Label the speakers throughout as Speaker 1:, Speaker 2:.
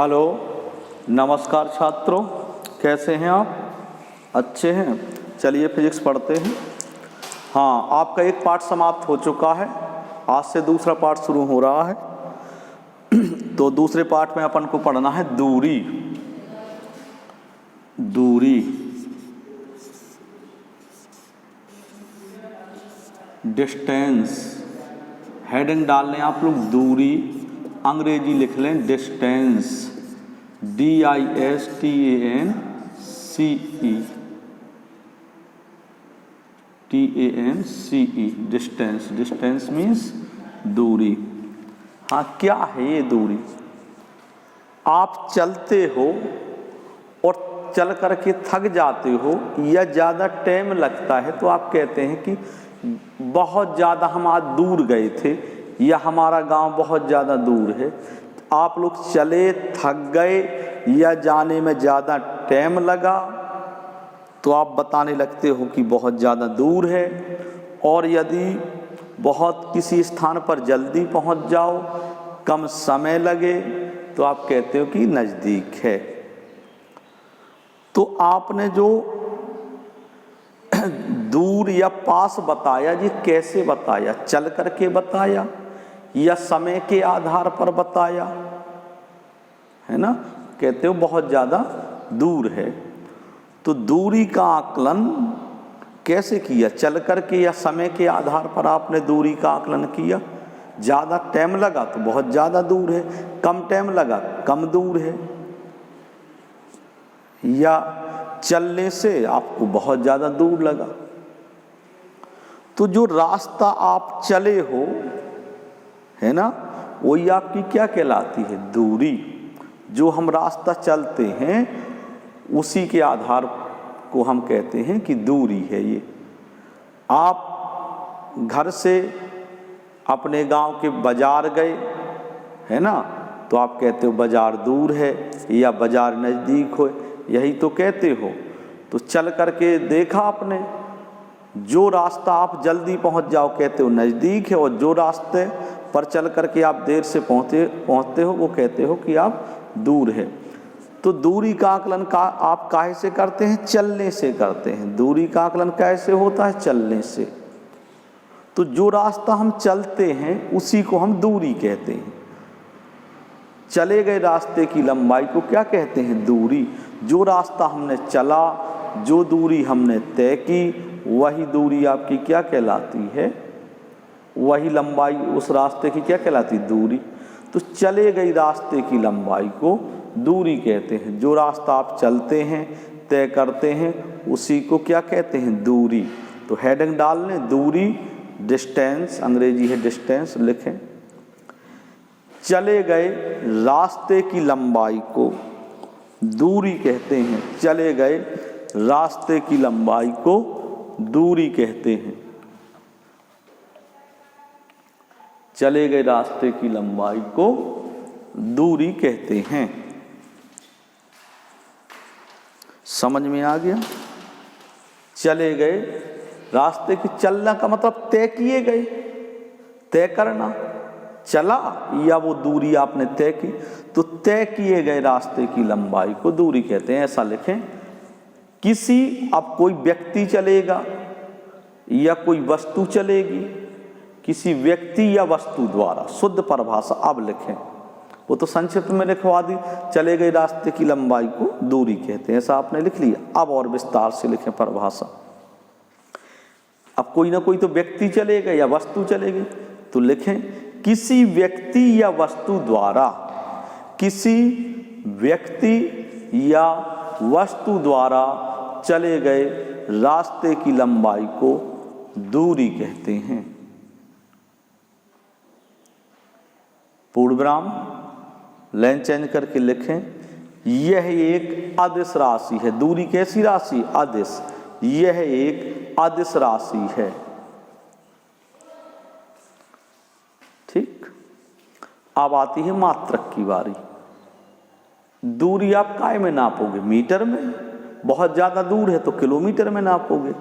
Speaker 1: Hello, नमस्कार छात्रों, कैसे हैं आप? अच्छे हैं। चलिए फिजिक्स पढ़ते हैं। हाँ, आपका एक पार्ट समाप्त हो चुका है, आज से दूसरा पार्ट शुरू हो रहा है। तो दूसरे पार्ट में अपन को पढ़ना है दूरी। डिस्टेंस, हेडिंग डाल लें आप लोग दूरी, अंग्रेजी लिख लें distance, DISTANCE, distance. Distance means दूरी। हाँ, क्या है ये दूरी? आप चलते हो और चल करके थक जाते हो या ज़्यादा टाइम लगता है तो आप कहते हैं कि बहुत ज़्यादा हम आज दूर गए थे या हमारा गांव बहुत ज़्यादा दूर है। आप लोग चले, थक गए या जाने में ज़्यादा टाइम लगा तो आप बताने लगते हो कि बहुत ज़्यादा दूर है। और यदि बहुत किसी स्थान पर जल्दी पहुंच जाओ, कम समय लगे, तो आप कहते हो कि नज़दीक है। तो आपने जो दूर या पास बताया, ये कैसे बताया? चल करके बताया या समय के आधार पर बताया? है ना, कहते हो बहुत ज़्यादा दूर है। तो दूरी का आकलन कैसे किया? चल करके या समय के आधार पर आपने दूरी का आकलन किया। ज़्यादा टाइम लगा तो बहुत ज़्यादा दूर है, कम टाइम लगा कम दूर है। या चलने से आपको बहुत ज़्यादा दूर लगा। तो जो रास्ता आप चले हो, है ना, वही आपकी क्या कहलाती है? दूरी। जो हम रास्ता चलते हैं उसी के आधार को हम कहते हैं कि दूरी है ये। आप घर से अपने गांव के बाजार गए, है ना, तो आप कहते हो बाजार दूर है या बाजार नज़दीक हो, यही तो कहते हो। तो चल करके देखा आपने, जो रास्ता आप जल्दी पहुंच जाओ कहते हो नज़दीक है, और जो रास्ते पर चल करके आप देर से पहुंचते हो वो कहते हो कि आप दूर है। तो दूरी का आकलन का आप काहे से करते हैं? चलने से करते हैं। दूरी का आकलन कैसे होता है? चलने से। तो जो रास्ता हम चलते हैं उसी को हम दूरी कहते हैं। चले गए रास्ते की लंबाई को क्या कहते हैं? दूरी। जो रास्ता हमने चला, जो दूरी हमने तय की, वही दूरी आपकी क्या कहलाती है? वही लंबाई उस रास्ते की क्या कहलाती? दूरी। तो चले गई रास्ते की लंबाई को दूरी कहते हैं। जो रास्ता आप चलते हैं, तय करते हैं, उसी को क्या कहते हैं? दूरी। तो हेडिंग डाल लें दूरी, डिस्टेंस, अंग्रेजी है डिस्टेंस, लिखें। चले गए रास्ते की लंबाई को दूरी कहते हैं। चले गए रास्ते की लंबाई को दूरी कहते हैं। चले गए रास्ते की लंबाई को दूरी कहते हैं। समझ में आ गया? चले गए रास्ते की, चलना का मतलब तय किए गए, तय करना। चला या वो दूरी आपने तय की, तो तय किए गए रास्ते की लंबाई को दूरी कहते हैं। ऐसा लिखें। अब कोई व्यक्ति चलेगा या कोई वस्तु चलेगी, किसी व्यक्ति या वस्तु द्वारा, शुद्ध परिभाषा अब लिखें। वो तो संक्षिप्त में लिखवा दी, चले गए रास्ते की लंबाई को दूरी कहते हैं, ऐसा आपने लिख लिया। अब और विस्तार से लिखें परिभाषा। अब कोई ना कोई तो व्यक्ति चलेगा या वस्तु चलेगी, तो लिखें किसी व्यक्ति या वस्तु द्वारा, किसी व्यक्ति या वस्तु द्वारा चले गए रास्ते की लंबाई को दूरी कहते हैं। पूर्णविराम, लाइन चेंज करके लिखें। यह एक अदिश राशि है। दूरी कैसी राशि? अदिश। यह एक अदिश राशि है। ठीक। अब आती है मात्रक की बारी। दूरी आप काय में नापोगे? मीटर में। बहुत ज़्यादा दूर है तो किलोमीटर में नापोगे,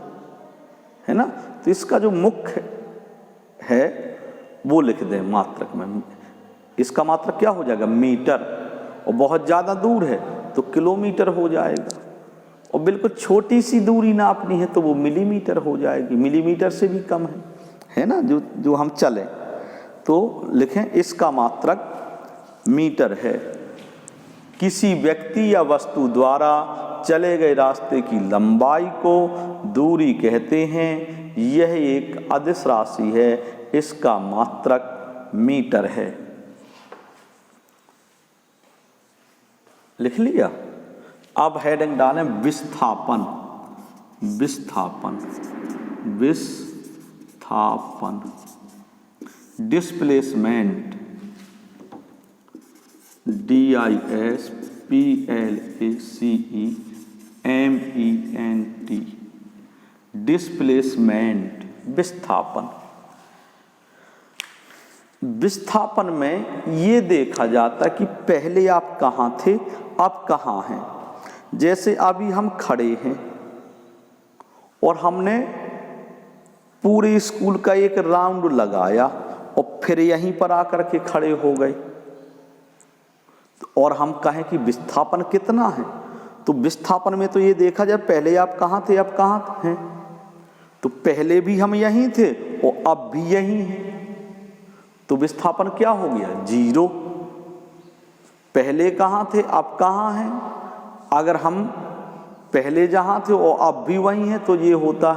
Speaker 1: है ना। तो इसका जो मुख्य है वो लिख दें मात्रक में। इसका मात्रक क्या हो जाएगा? मीटर। और बहुत ज़्यादा दूर है तो किलोमीटर हो जाएगा, और बिल्कुल छोटी सी दूरी नापनी है तो वो मिलीमीटर हो जाएगी, मिलीमीटर से भी कम है ना, जो हम चलें तो लिखें इसका मात्रक मीटर है। किसी व्यक्ति या वस्तु द्वारा चले गए रास्ते की लंबाई को दूरी कहते हैं। यह एक अदिश राशि है, इसका मात्रक मीटर है। लिख लिया। अब हेडिंग डालें विस्थापन। विस्थापन, विस्थापन, डिस्प्लेसमेंट, DISPLACEMENT, डिस्प्लेसमेंट, विस्थापन। विस्थापन में ये देखा जाता कि पहले आप कहाँ थे, अब कहाँ हैं। जैसे अभी हम खड़े हैं और हमने पूरे स्कूल का एक राउंड लगाया और फिर यहीं पर आकर के खड़े हो गए, और हम कहें कि विस्थापन कितना है, तो विस्थापन में तो ये देखा जाए पहले आप कहाँ थे, अब कहाँ हैं। तो पहले भी हम यहीं थे और अब भी यहीं हैं, तो विस्थापन क्या हो गया, जीरो। पहले कहाँ थे, अब कहाँ हैं। अगर हम पहले जहाँ थे और अब भी वहीं हैं तो ये होता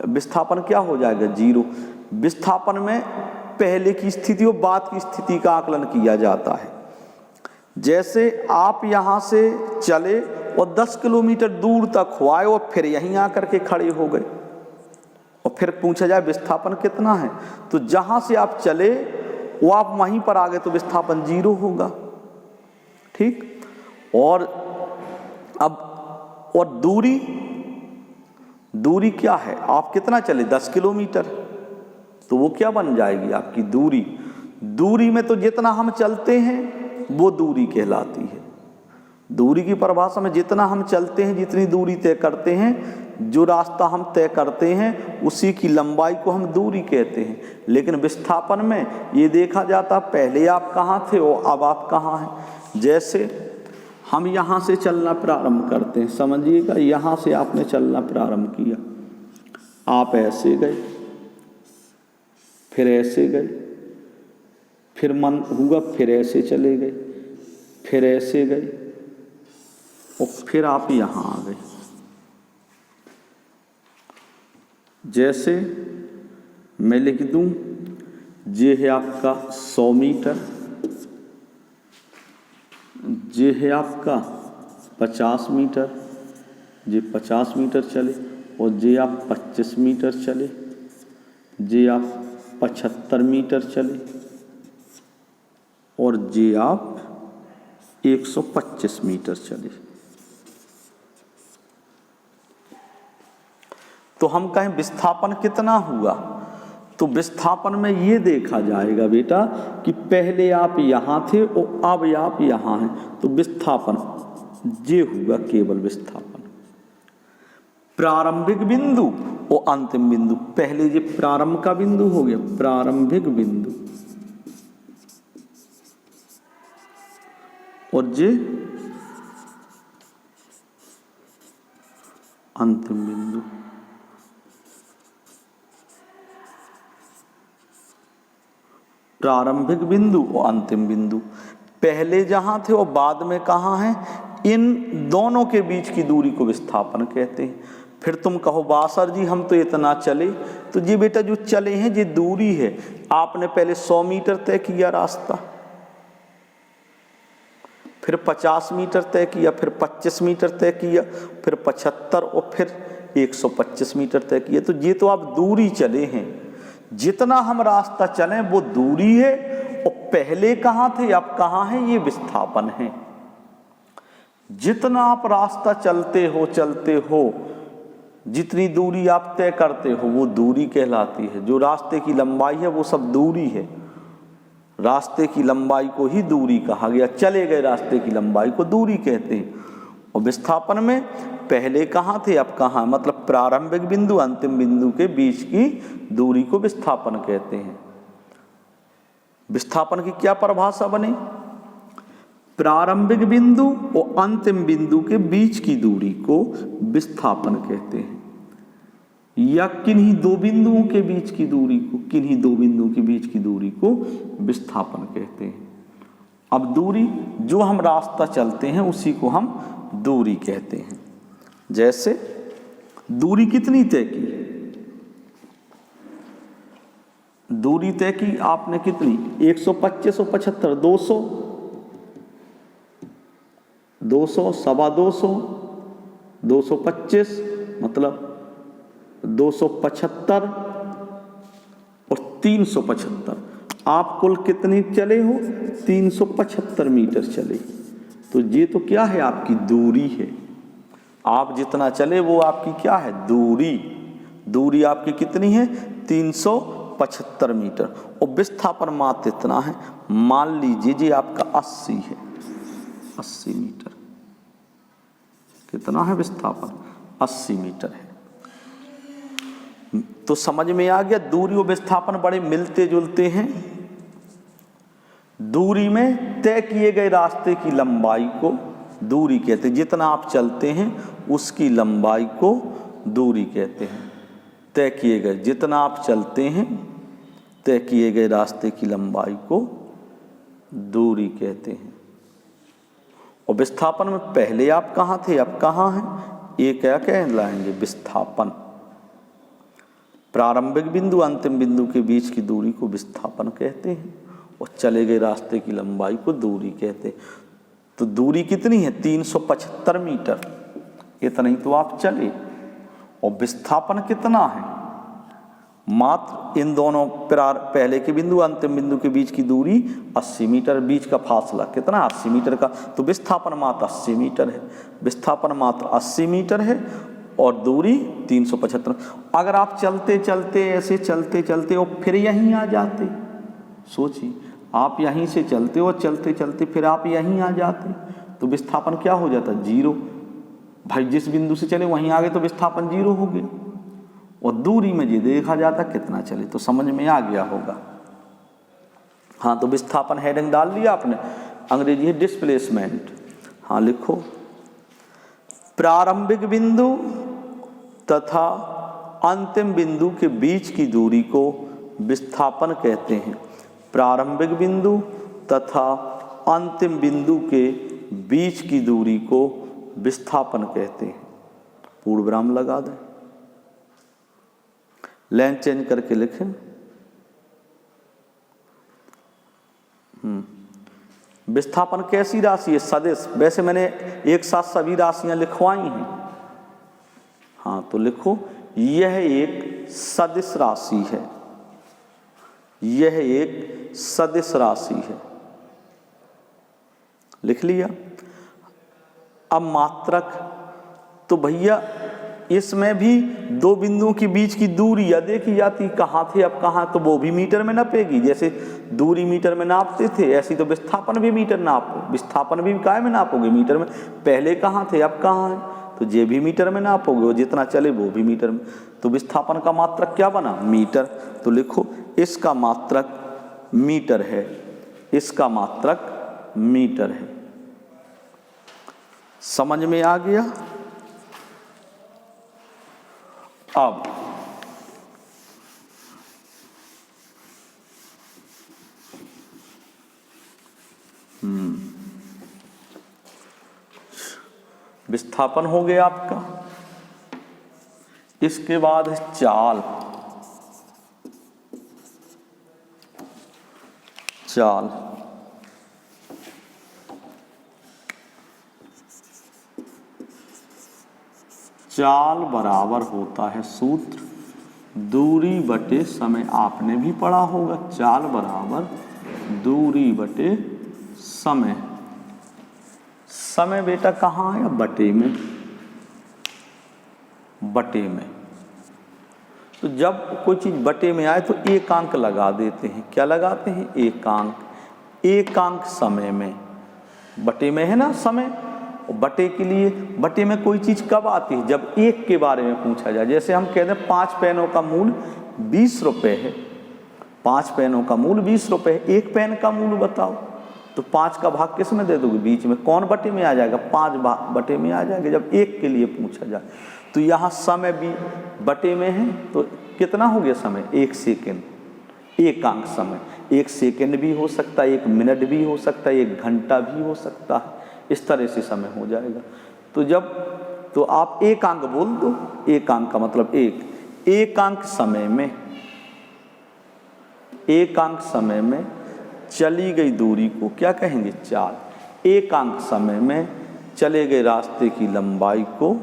Speaker 1: विस्थापन क्या हो जाएगा, जीरो। विस्थापन में पहले की स्थिति और बाद की स्थिति का आकलन किया जाता है। जैसे आप यहाँ से चले और 10 किलोमीटर दूर तक हो आए और फिर यहीं आकर के खड़े हो गए, और फिर पूछा जाए विस्थापन कितना है, तो जहाँ से आप चले वो आप वहीं पर आ गए तो विस्थापन जीरो होगा। ठीक। और अब और दूरी क्या है, आप कितना चले, 10 किलोमीटर, तो वो क्या बन जाएगी आपकी दूरी। दूरी में तो जितना हम चलते हैं वो दूरी कहलाती है। दूरी की परिभाषा में जितना हम चलते हैं, जितनी दूरी तय करते हैं, जो रास्ता हम तय करते हैं उसी की लंबाई को हम दूरी कहते हैं। लेकिन विस्थापन में ये देखा जाता पहले आप कहाँ थे और अब आप कहाँ हैं। जैसे हम यहाँ से चलना प्रारंभ करते हैं, समझिएगा, यहाँ से आपने चलना प्रारंभ किया, आप ऐसे गए, फिर ऐसे गए, फिर मन हुआ फिर ऐसे चले गए, फिर ऐसे गए, और फिर आप यहाँ आ गए। जैसे मैं लिख दूं, ये है आपका 100 मीटर, ये है आपका 50 मीटर, ये 50 मीटर चले, और ये आप 25 मीटर चले, ये आप 75 मीटर चले, और ये आप 125 मीटर चले। तो हम कहें विस्थापन कितना हुआ, तो विस्थापन में ये देखा जाएगा बेटा कि पहले आप यहाँ थे और अब आप यहाँ हैं, तो विस्थापन ये हुआ केवल विस्थापन। प्रारंभिक बिंदु और अंतिम बिंदु, पहले ये प्रारंभ का बिंदु हो गया, प्रारंभिक बिंदु, और ये अंतिम बिंदु। प्रारंभिक बिंदु और अंतिम बिंदु, पहले जहां थे और बाद में कहाँ हैं, इन दोनों के बीच की दूरी को विस्थापन कहते हैं। फिर तुम कहो बासर जी हम तो इतना चले, तो ये बेटा जो चले हैं ये दूरी है। आपने पहले 100 मीटर तय किया रास्ता, फिर 50 मीटर तय किया, फिर 25 मीटर तय किया, फिर 75 और फिर 125 मीटर तय किया, तो ये तो आप दूरी चले हैं। जितना हम रास्ता चलें वो दूरी है, और पहले कहाँ थे अब कहाँ हैं ये विस्थापन है। जितना आप रास्ता चलते हो, जितनी दूरी आप तय करते हो वो दूरी कहलाती है। जो रास्ते की लंबाई है वो सब दूरी है। रास्ते की लंबाई को ही दूरी कहा गया, चले गए रास्ते की लंबाई को दूरी कहते हैं। और विस्थापन में पहले कहाँ थे अब कहाँ, मतलब प्रारंभिक बिंदु अंतिम बिंदु के बीच की दूरी को विस्थापन कहते हैं। विस्थापन की क्या परिभाषा बनी, प्रारंभिक बिंदु और अंतिम बिंदु के बीच की दूरी को विस्थापन कहते हैं, या किन्हीं दो बिंदुओं के बीच की दूरी को, किन्हीं दो बिंदुओं के बीच की दूरी को विस्थापन कहते हैं। अब दूरी, जो हम रास्ता चलते हैं उसी को हम दूरी कहते हैं। जैसे दूरी कितनी तय की, दूरी तय की आपने कितनी, 125, 175, 200, 200, सवा 200, 225, मतलब 275 और 375। आप कुल कितनी चले हो, 375 मीटर चले। तो ये तो क्या है, आपकी दूरी है। आप जितना चले वो आपकी क्या है, दूरी। दूरी आपकी कितनी है, 375 मीटर। और विस्थापन मात्र इतना है, मान लीजिए जी आपका 80 है, 80 मीटर। कितना है विस्थापन, 80 मीटर है। तो समझ में आ गया, दूरी और विस्थापन बड़े मिलते जुलते हैं। दूरी में तय किए गए रास्ते की लंबाई को दूरी कहते हैं। जितना आप चलते हैं उसकी लंबाई को दूरी कहते हैं। तय किए गए, जितना आप चलते हैं तय किए गए रास्ते की लंबाई को दूरी कहते हैं। और विस्थापन में पहले आप कहाँ थे, अब कहाँ हैं, ये क्या कहलाएंगे, विस्थापन। प्रारंभिक बिंदु अंतिम बिंदु के बीच की दूरी को विस्थापन कहते हैं और चले गए रास्ते की लंबाई को दूरी कहते हैं। तो दूरी कितनी है, 375 मीटर, इतना ही तो आप चले। और विस्थापन कितना है, मात्र इन दोनों पहले के बिंदु अंतिम बिंदु के बीच की दूरी 80 मीटर, बीच का फासला कितना, 80 मीटर का। तो विस्थापन मात्र 80 मीटर है, विस्थापन मात्र 80 मीटर है और दूरी 375। अगर आप चलते चलते ऐसे चलते चलते और फिर यहीं आ जाते, सोचिए आप यहीं से चलते और चलते चलते फिर आप यहीं आ जाते, तो विस्थापन क्या हो जाता, जीरो। भाई जिस बिंदु से चले वहीं आ गए तो विस्थापन जीरो हो गया। और दूरी में ये देखा जाता कितना चले, तो समझ में आ गया होगा। हाँ, तो विस्थापन हेडिंग डाल लिया आपने, अंग्रेजी है डिस्प्लेसमेंट। हाँ लिखो, प्रारंभिक बिंदु तथा अंतिम बिंदु के बीच की दूरी को विस्थापन कहते हैं। प्रारंभिक बिंदु तथा अंतिम बिंदु के बीच की दूरी को विस्थापन कहते हैं। पूर्ण विराम लगा दें, लाइन चेंज करके लिखें। विस्थापन कैसी राशि है, सदिश। वैसे मैंने एक साथ सभी राशियां लिखवाई हैं। हाँ तो लिखो, यह एक सदिश राशि है, यह एक सदिश राशि है। लिख लिया। अब मात्रक, तो भैया इसमें भी दो बिंदुओं के बीच की दूरी या देखी जाती, कहाँ थे अब कहाँ, तो वो भी मीटर में नापेगी। जैसे दूरी मीटर में नापते थे ऐसी तो विस्थापन भी मीटर नापो, विस्थापन भी काय में नापोगे, मीटर में। पहले कहाँ थे अब कहाँ है, तो ये भी मीटर में नापोगे, और जितना चले वो भी मीटर में। तो विस्थापन का मात्रक क्या बना, मीटर। तो लिखो, इसका मात्रक मीटर है, इसका मात्रक मीटर है। समझ में आ गया। अब विस्थापन हो गया आपका। इसके बाद है चाल। चाल चाल बराबर होता है सूत्र दूरी बटे समय। आपने भी पढ़ा होगा, चाल बराबर दूरी बटे समय। समय बेटा कहाँ है, बटे में, बटे में। तो जब कोई चीज बटे में आए तो एक अंक लगा देते हैं। क्या लगाते हैं, एक अंक। एक अंक समय में, बटे में है ना समय। बटे के लिए, बटे में कोई चीज कब आती है, जब एक के बारे में पूछा जाए। जैसे हम कहते हैं 5 पेनों का मूल 20 रुपए है, 5 पेनों का मूल 20 रुपए है, एक पेन का मूल बताओ। तो 5 का भाग किस में दे दोगे? बीच में। कौन बटे में आ जाएगा? 5 बटे में आ जाएगा जब 1 के लिए पूछा जाए। तो यहाँ समय भी बटे में है, तो कितना हो गया समय? 1 सेकेंड, एकांक समय। 1 सेकेंड भी हो सकता है, 1 मिनट भी हो सकता है, 1 घंटा भी हो सकता है, इस तरह से समय हो जाएगा। तो आप एकांक बोल दो। एकांक का मतलब एकांक समय में चली गई दूरी को क्या कहेंगे? चाल। एकांक समय में चले गए रास्ते की लंबाई को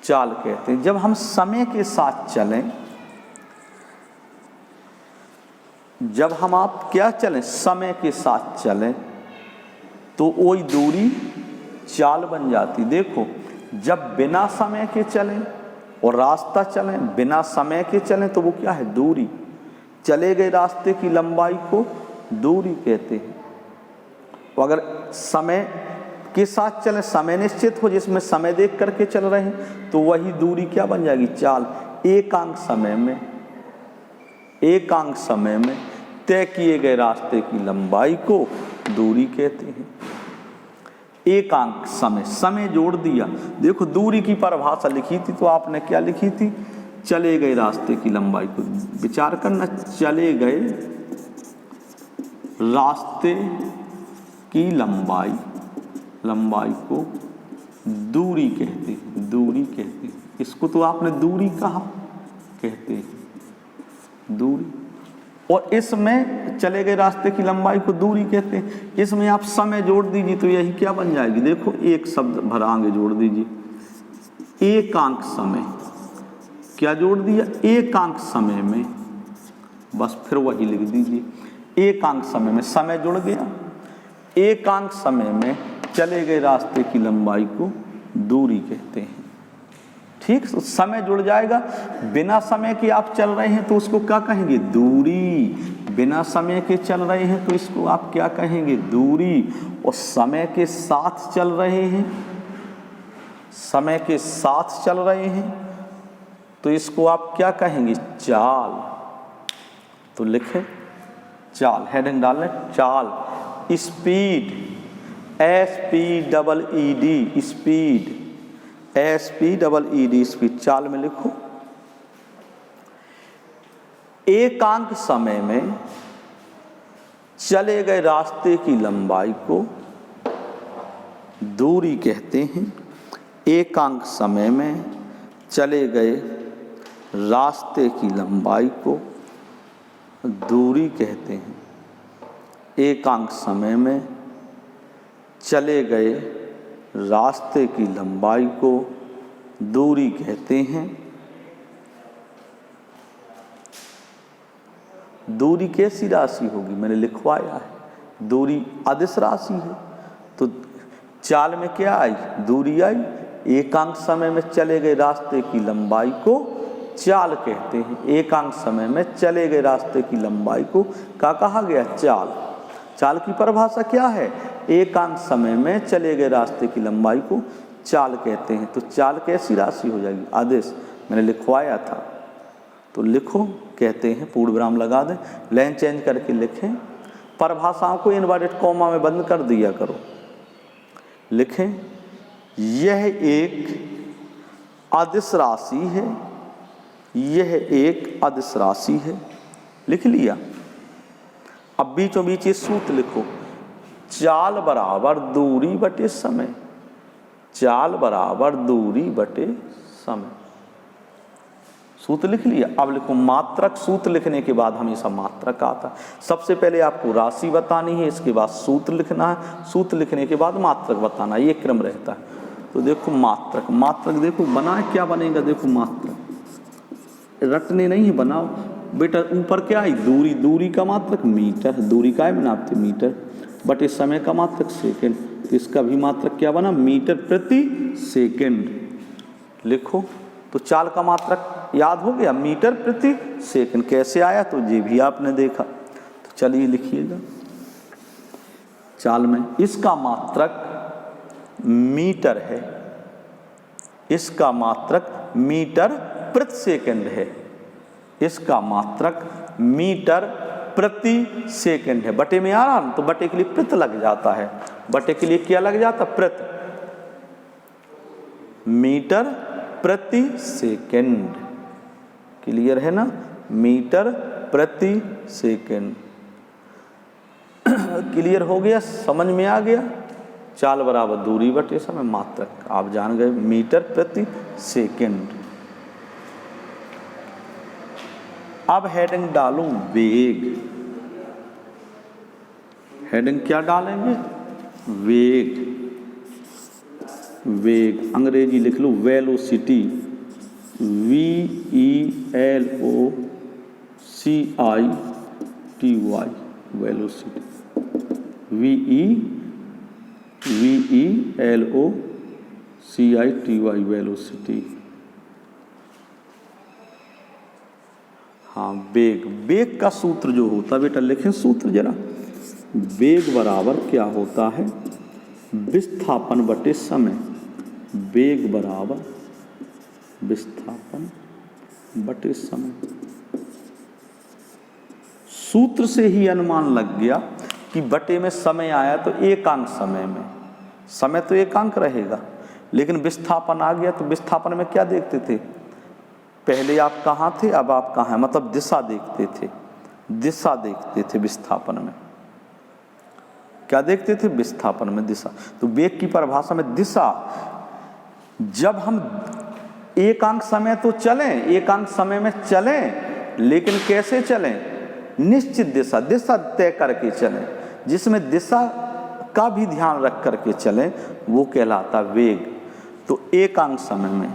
Speaker 1: चाल कहते हैं। जब हम समय के साथ चलें, जब हम आप क्या चलें? समय के साथ चलें, तो वही दूरी चाल बन जाती। देखो, जब बिना समय के चलें और रास्ता चलें, बिना समय के चलें, तो वो क्या है? दूरी। चले गए रास्ते की लंबाई को दूरी कहते हैं। तो अगर समय के साथ चलें, समय निश्चित हो जिसमें समय देख करके चल रहे हैं, तो वही दूरी क्या बन जाएगी? चाल। एकांक समय में तय किए गए रास्ते की लंबाई को दूरी कहते हैं। एकांक समय जोड़ दिया। देखो, दूरी की परिभाषा लिखी थी तो आपने क्या लिखी थी? चले गए रास्ते की लंबाई को। विचार करना, चले गए रास्ते की लंबाई को दूरी कहते हैं। इसको तो आपने दूरी कहा, कहते हैं दूरी। और इसमें चले गए रास्ते की लंबाई को दूरी कहते हैं। इसमें आप समय जोड़ दीजिए तो यही क्या बन जाएगी? देखो, एक शब्द भर आगे जोड़ दीजिए। एकांक समय। क्या जोड़ दिया? एकांक समय में। बस फिर वही लिख दीजिए। एकांक समय में समय जुड़ गया। एकांक समय में चले गए रास्ते की लंबाई को दूरी कहते हैं। ठीक, तो समय जुड़ जाएगा। बिना समय के आप चल रहे हैं तो उसको क्या कहेंगे? दूरी। बिना समय के चल रहे हैं तो इसको आप क्या कहेंगे? दूरी। और समय के साथ चल रहे हैं तो इसको आप क्या कहेंगे? चाल। तो लिखें चाल, हेडिंग डाल लें चाल। Speed, SPEED, speed, SPEED, speed. चाल में लिखो। एकांक समय में चले गए रास्ते की लंबाई को दूरी कहते हैं। एकांक समय में चले गए रास्ते की लंबाई को दूरी कहते हैं। एकांक समय में चले गए रास्ते की लंबाई को दूरी कहते हैं। दूरी कैसी राशि होगी? मैंने लिखवाया है, दूरी अदिश राशि है। तो चाल में क्या आई? दूरी आई। एकांक समय में चले गए रास्ते की लंबाई को चाल कहते हैं। एकांक समय में चले गए रास्ते की लंबाई को क्या कहा गया? चाल। चाल की परिभाषा क्या है? एकांक समय में चले गए रास्ते की लंबाई को चाल कहते हैं। तो चाल कैसी राशि हो जाएगी? आदेश। मैंने लिखवाया था तो लिखो, कहते हैं, पूर्ण विराम लगा दें, लाइन चेंज करके लिखें। परिभाषाओं को इनवर्टेड कॉमा में बंद कर दिया करो। लिखें, यह एक अदिश राशि है। यह एक अदिश राशि है। लिख लिया। अब बीचों बीच ये सूत्र लिखो। चाल बराबर दूरी बटे समय। चाल बराबर दूरी बटे समय। सूत्र लिख लिया। अब लिखो मात्रक। सूत्र लिखने के बाद हमेशा मात्रक आता है। सबसे पहले आपको राशि बतानी है, इसके बाद सूत्र लिखना है, सूत्र लिखने के बाद मात्रक बताना है, ये क्रम रहता है। तो देखो मात्रक। मात्रक देखो बनाए, क्या बनेगा? देखो मात्रक रटने नहीं है, बनाओ बेटा। ऊपर क्या है? दूरी। दूरी का मात्रक मीटर। दूरी का है में नापते मीटर, बटे समय का मात्रक सेकंड। तो इसका भी मात्रक क्या बना? मीटर प्रति सेकंड। लिखो। तो चाल का मात्रक याद हो गया, मीटर प्रति सेकंड। कैसे आया? तो ये भी आपने देखा। तो चलिए लिखिएगा चाल में। इसका मात्रक मीटर है। इसका मात्रक मीटर प्रति सेकंड है। इसका मात्रक मीटर प्रति सेकंड है। बटे में आ रहा ना, तो बटे के लिए प्रति लग जाता है। बटे के लिए क्या लग जाता? प्रति। मीटर प्रति सेकंड। क्लियर है ना? मीटर प्रति सेकंड। क्लियर हो गया? समझ में आ गया? चाल बराबर दूरी बटे समय मात्रक, आप जान गए मीटर प्रति सेकंड। अब हेडिंग डालूं वेग। हेडिंग क्या डालेंगे? वेग। वेग अंग्रेजी लिख लो velocity, VELOCITY, velocity. VELOCITY, velocity. हाँ, वेग। वेग का सूत्र जो होता, बेटा लिखें सूत्र जरा। वेग बराबर क्या होता है? विस्थापन बटे समय। वेग बराबर विस्थापन बटे समय। सूत्र से ही अनुमान लग गया कि बटे में समय आया तो एकांक समय में, समय तो एकांक रहेगा, लेकिन विस्थापन आ गया तो विस्थापन में क्या देखते थे? पहले आप कहाँ थे, अब आप कहाँ हैं, मतलब दिशा देखते थे। दिशा देखते थे विस्थापन में। क्या देखते थे? विस्थापन में दिशा। तो वेग की परिभाषा में दिशा, जब हम एकांक समय तो चलें, एकांक समय में चलें, लेकिन कैसे चलें? निश्चित दिशा, दिशा तय करके चलें, जिसमें दिशा का भी ध्यान रख करके चलें, वो कहलाता वेग। तो एकांक समय में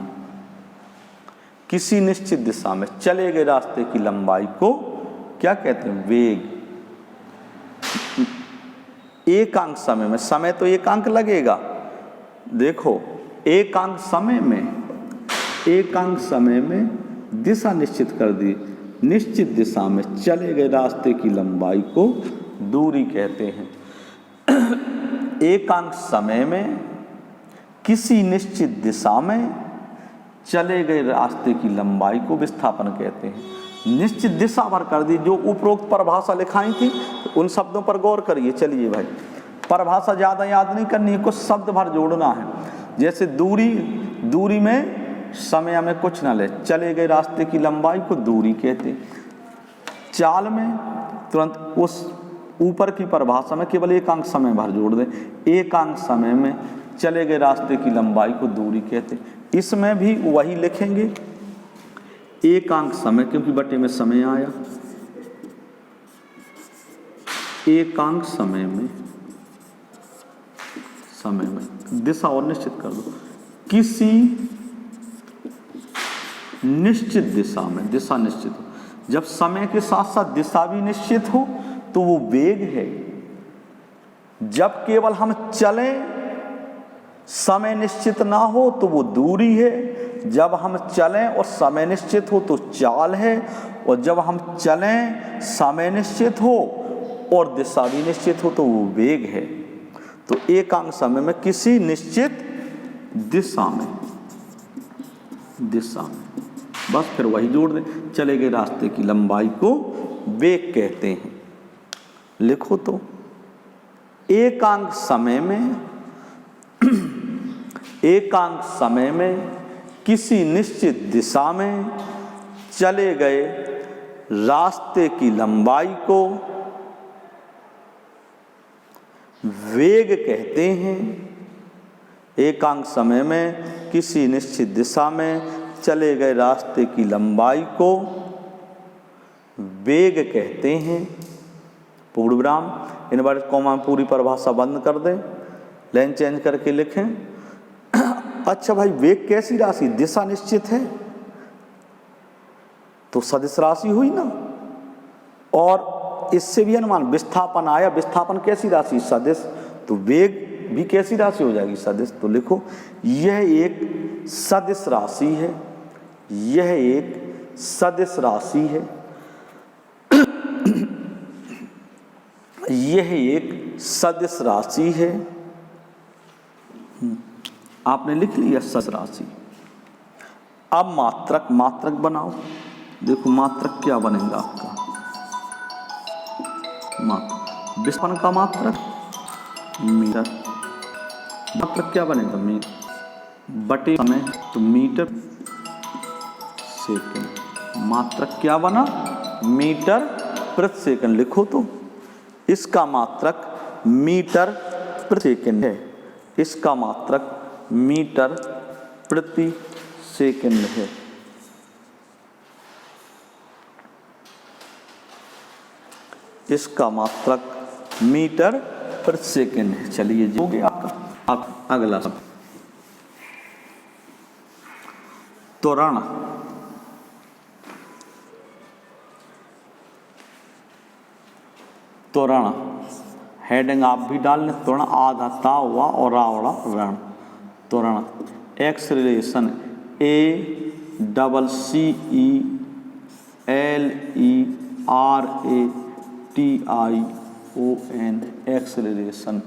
Speaker 1: किसी निश्चित दिशा में चले गए रास्ते की लंबाई को क्या कहते हैं? वेग। एकांक समय में, समय तो एकांक लगेगा। देखो, एकांक समय में दिशा निश्चित कर दी। निश्चित दिशा में चले गए रास्ते की लंबाई को दूरी कहते हैं। एकांक समय में किसी निश्चित दिशा में चले गए रास्ते की लंबाई को विस्थापन कहते हैं। निश्चित दिशा भर कर दी, जो उपरोक्त परिभाषा लिखाई थी उन शब्दों पर गौर करिए। चलिए भाई, परिभाषा ज़्यादा याद नहीं करनी है, कुछ शब्द भर जोड़ना है। जैसे दूरी, दूरी में समय में कुछ न ले, चले गए रास्ते की लंबाई को दूरी कहते हैं। चाल में तुरंत उस ऊपर की परिभाषा में केवल एकांक समय भर जोड़ दें। एकांक समय में चले गए रास्ते की लंबाई को दूरी कहते हैं। इसमें भी वही लिखेंगे, एकांक समय, क्योंकि बटे में समय आया। एकांक समय में दिशा और निश्चित कर दो। किसी निश्चित दिशा में, दिशा निश्चित हो, जब समय के साथ साथ दिशा भी निश्चित हो तो वो वेग है। जब केवल हम चलें, समय निश्चित ना हो तो वो दूरी है। जब हम चलें और समय निश्चित हो तो चाल है। और जब हम चलें, समय निश्चित हो और दिशा भी निश्चित हो तो वो वेग है। तो एकांक समय में किसी निश्चित दिशा में, बस फिर वही जोड़ दें, चले गए रास्ते की लंबाई को वेग कहते हैं। लिखो तो, एकांक समय में किसी निश्चित दिशा में चले गए रास्ते की लंबाई को वेग कहते हैं। एकांक समय में किसी निश्चित दिशा में चले गए रास्ते की लंबाई को वेग कहते हैं। पूर्ण विराम, इनवर्टेड कॉमा में पूरी परिभाषा बंद कर दें, लाइन चेंज करके लिखें। अच्छा भाई, वेग कैसी राशि? दिशा निश्चित है तो सदिश राशि हुई ना। और इससे भी अनुमान, विस्थापन आया, विस्थापन कैसी राशि? सदिश। तो वेग भी कैसी राशि हो जाएगी? सदिश। तो लिखो, यह एक सदिश राशि है, यह एक सदिश राशि है, यह एक सदिश राशि है। आपने लिख लिया सदिश राशि। अब मात्रक बनाओ। देखो मात्रक क्या बनेगा आपका, मात्रक। विस्थापन का मात्रक मीटर, मात्रक क्या बनेगा मीटर बटे समय, तो मीटर सेकंड। मात्रक क्या बना मीटर प्रति सेकंड। लिखो तो इसका मात्रक मीटर प्रति सेकंड है, इसका मात्रक मीटर प्रति सेकंड है। इसका मात्रक मीटर प्रति सेकंड है। चलिए हो गया आपका। अब अगला सब त्वरण। त्वरण हेडिंग आप भी डाल लें। त्वरण आधा ता हुआ और रावड़ा रण। त्वरण एक्सलेरेशन ACCELERATION एक्सलेरेशन।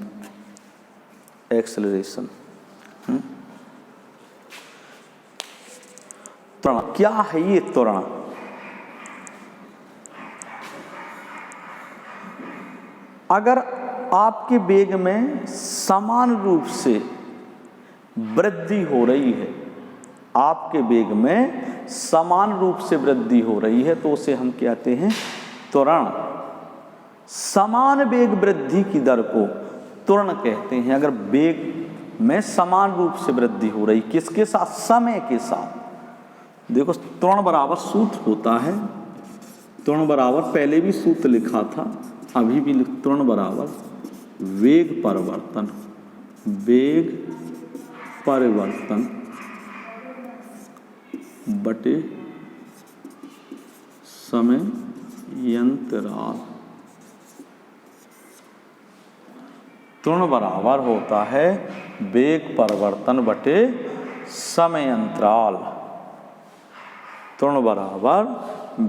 Speaker 1: एक्सलेरेशन त्वरण क्या है ये त्वरण? अगर आपके वेग में समान रूप से वृद्धि हो रही है, आपके वेग में समान रूप से वृद्धि हो रही है तो उसे हम कहते हैं त्वरण। समान वेग वृद्धि की दर को त्वरण कहते हैं। अगर वेग में समान रूप से वृद्धि हो रही, किसके साथ? समय के साथ। देखो त्वरण बराबर सूत्र होता है, त्वरण बराबर पहले भी सूत्र लिखा था, अभी भी त्वरण बराबर वेग परिवर्तन, वेग परिवर्तन बटे समय अंतराल। त्वरण बराबर होता है वेग परिवर्तन बटे समय अंतराल। त्वरण बराबर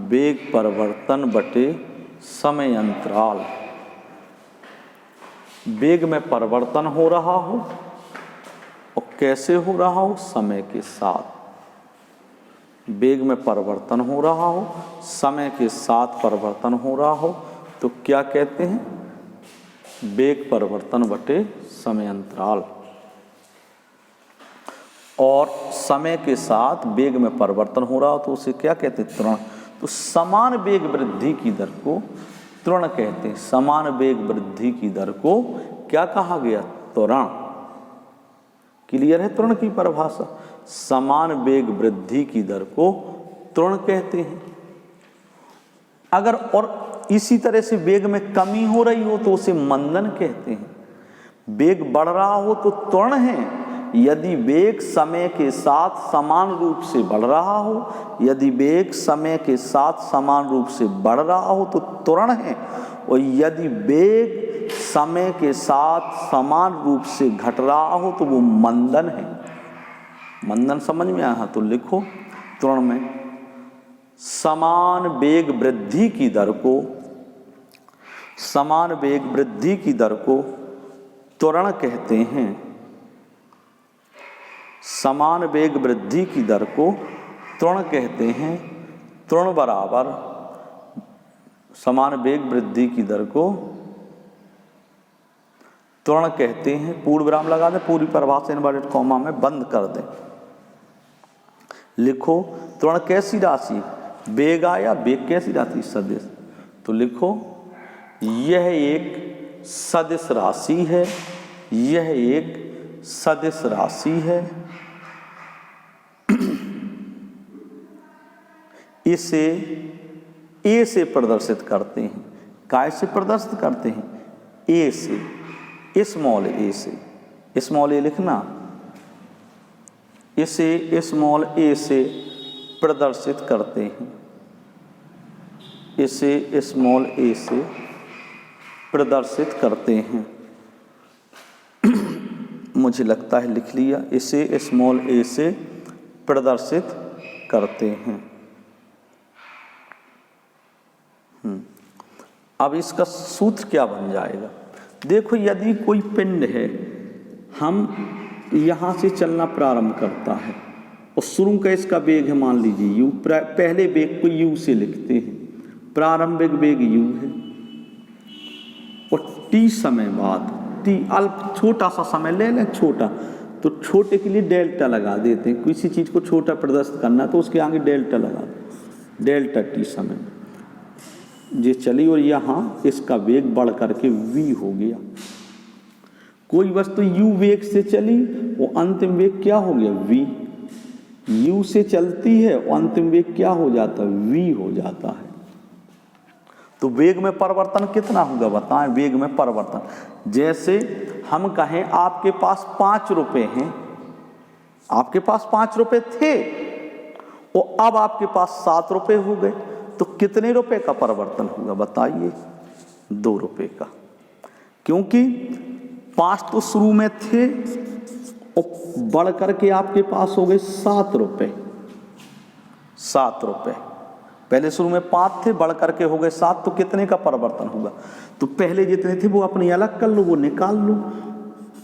Speaker 1: वेग परिवर्तन बटे समय अंतराल। वेग में परिवर्तन हो रहा हो और कैसे हो रहा हो? समय के साथ। वेग में परिवर्तन हो रहा हो, समय के साथ परिवर्तन हो रहा हो तो क्या कहते हैं? वेग परिवर्तन बटे समय अंतराल। और समय के साथ वेग में परिवर्तन हो रहा हो तो उसे क्या कहते हैं? त्वरण। तो समान वेग वृद्धि की दर को त्वरण कहते हैं। समान वेग वृद्धि की दर को क्या कहा गया? त्वरण। क्लियर है त्वरण की परिभाषा? समान वेग वृद्धि की दर को त्वरण कहते हैं। अगर और इसी तरह से वेग में कमी हो रही हो तो उसे मंदन कहते हैं। वेग बढ़ रहा हो तो त्वरण है। यदि वेग समय के साथ समान रूप से बढ़ रहा हो, यदि वेग समय के साथ समान रूप से बढ़ रहा हो तो त्वरण है। और यदि वेग समय के साथ समान रूप से घट रहा हो तो वो मंदन है। मंदन समझ में आया? तो लिखो त्वरण में समान वेग वृद्धि की दर को, समान वेग वृद्धि की दर को त्वरण कहते हैं। समान वेग वृद्धि की दर को त्वरण कहते हैं। त्वरण बराबर समान वेग वृद्धि की दर को त्वरण कहते हैं। पूर्ण विराम लगा दें, पूरी परिभाषा इनवर्टेड कॉमा में बंद कर दें। लिखो त्वरण कैसी राशि? वेग आया, वेग कैसी राशि? सदिश। तो लिखो यह एक सदिश राशि है, यह एक सदिश राशि है। इसे ए से प्रदर्शित करते हैं। काय से प्रदर्शित करते हैं? ए से, स्मॉल ए से। स्मॉल ए लिखना। इसे स्मॉल ए से प्रदर्शित करते हैं। इसे स्मॉल ए से प्रदर्शित करते हैं। मुझे लगता है लिख लिया। इसे स्मॉल ए से प्रदर्शित करते हैं। अब इसका सूत्र क्या बन जाएगा? देखो यदि कोई पिंड है, हम यहाँ से चलना प्रारंभ करता है और शुरू का इसका वेग है मान लीजिए u, पहले वेग को u से लिखते हैं। प्रारंभिक वेग u है, और टी समय बाद, टी अल्प छोटा सा समय ले लें, छोटा, तो छोटे के लिए डेल्टा लगा देते हैं। किसी चीज़ को छोटा प्रदर्शित करना तो उसके आगे डेल्टा लगा दो, डेल्टा टी समय ये चली और यहाँ इसका वेग बढ़ करके v हो गया। कोई वस्तु u वेग से चली, वो अंतिम वेग क्या हो गया v, u से चलती है और अंतिम वेग क्या हो जाता है v हो जाता है। तो वेग में परिवर्तन कितना होगा बताएं, वेग में परिवर्तन। जैसे हम कहें आपके पास 5 रुपए हैं, आपके पास 5 रुपए थे और अब आपके पास 7 रुपए हो गए, तो कितने रुपए का परिवर्तन होगा बताइए, 2 रुपए का। क्योंकि 5 तो शुरू में थे और बढ़ करके आपके पास हो गए 7 रुपए, 7 रुपए। पहले शुरू में 5 थे, बढ़ करके हो गए 7, तो कितने का परिवर्तन होगा। तो पहले जितने थे वो अपनी अलग कर लो, वो निकाल लो,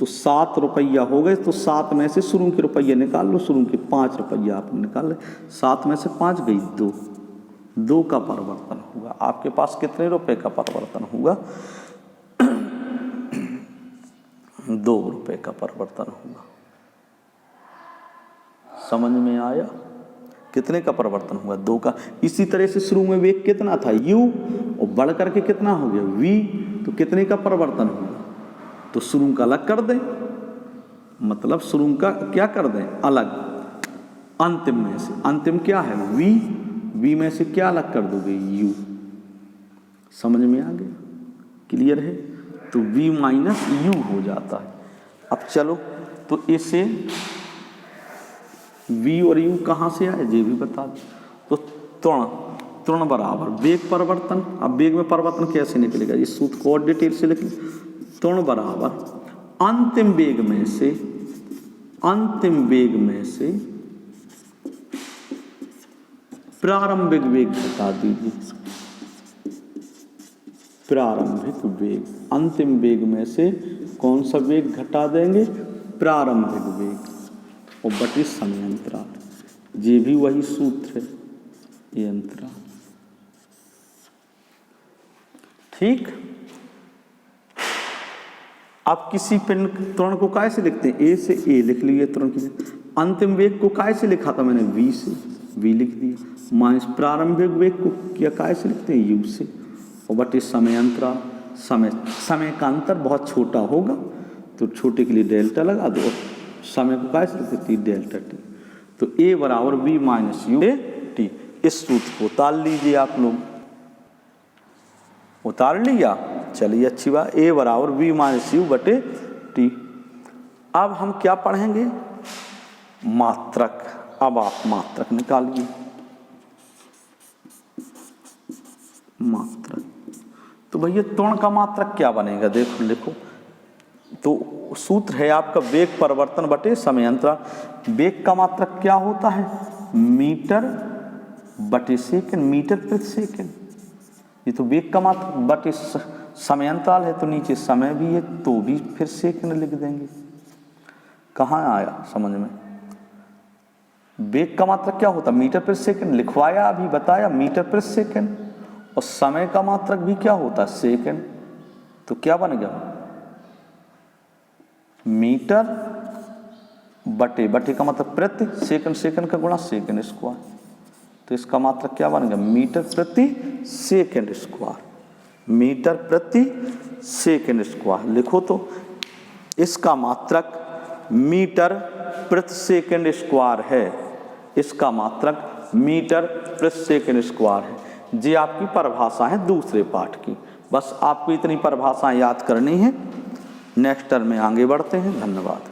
Speaker 1: तो 7 रुपया हो गए। तो 7 में से शुरू के रुपये निकाल लो, शुरू के 5 रुपया आप निकाल ले, 7 में से 5 गई 2 का परिवर्तन होगा। आपके पास कितने रुपए का परिवर्तन होगा 2 रुपए का परिवर्तन होगा। समझ में आया, कितने का परिवर्तन हुआ 2 का। इसी तरह से शुरू में वेग कितना था u और बढ़ करके कितना हो गया v, तो कितने का परिवर्तन हुआ, तो शुरू का अलग कर दें, मतलब शुरू का क्या कर दें अलग, अंतिम में से, अंतिम क्या है v में से क्या अलग कर दोगे u। समझ में आ गया, क्लियर है। तो v माइनस u हो जाता है। अब चलो तो इसे v और u कहाँ से आए ये भी बता दो। तो त्वरण बराबर वेग परिवर्तन। अब वेग में परिवर्तन कैसे निकलेगा, इस सूत्र को और डिटेल से लिख लो। त्वरण बराबर अंतिम वेग में से, अंतिम वेग में से प्रारंभिक वेग घटा दीजिए, प्रारंभिक वेग, अंतिम वेग में से कौन सा वेग घटा देंगे, प्रारंभिक वेग, और बटे समय अंतराल। ये भी वही सूत्र है, ये अंतराल। ठीक। अब किसी पिंड त्वरण को काय से लिखते हैं, ए से ए लिख लिए त्वरण की। अंतिम वेग को काय से लिखा था मैंने, v से, v लिख दिया। माइनस प्रारंभिक वेग को क्या काय से लिखते हैं, u से, और बटे समय अंतराल। समय का अंतर बहुत छोटा होगा तो छोटे के लिए डेल्टा लगा दो, समय को काय से लिखते टी, डेल्टा टी। तो a बराबर v माइनस u टी। इस सूत्र को उतार लीजिए आप लोग, उतार लिया, चलिए अच्छी बात। a बराबर v माइनस u बटे टी। अब हम क्या पढ़ेंगे, मात्रक। अब आप मात्रक निकालिए, मात्रक। तो भैया त्वरण का मात्रक क्या बनेगा, देखो लिखो। तो सूत्र है आपका वेग परिवर्तन बटे समय अंतराल। वेग का मात्रक क्या होता है, मीटर बटे सेकंड, मीटर प्रति सेकंड। ये तो वेग का मात्रक बटे समय अंतराल है, तो नीचे समय भी है तो भी फिर सेकंड लिख देंगे। कहाँ आया समझ में। वेग का मात्रक क्या होता, मीटर प्रति सेकंड, लिखवाया अभी बताया, मीटर प्रति सेकंड। और समय का मात्रक भी क्या होता है, सेकंड। तो क्या बन गया, मीटर बटे, बटे का मतलब प्रति, सेकंड, सेकंड का गुणा सेकंड स्क्वायर। तो इसका मात्रक क्या बन गया, मीटर प्रति सेकंड स्क्वायर, मीटर प्रति सेकंड स्क्वायर। लिखो तो इसका मात्रक मीटर प्रति सेकंड स्क्वायर है, इसका मात्रक मीटर प्रति सेकंड स्क्वायर है। ये आपकी परिभाषा है दूसरे पाठ की। बस आपको इतनी परिभाषाएं याद करनी है। नेक्स्ट टर्म में आगे बढ़ते हैं। धन्यवाद।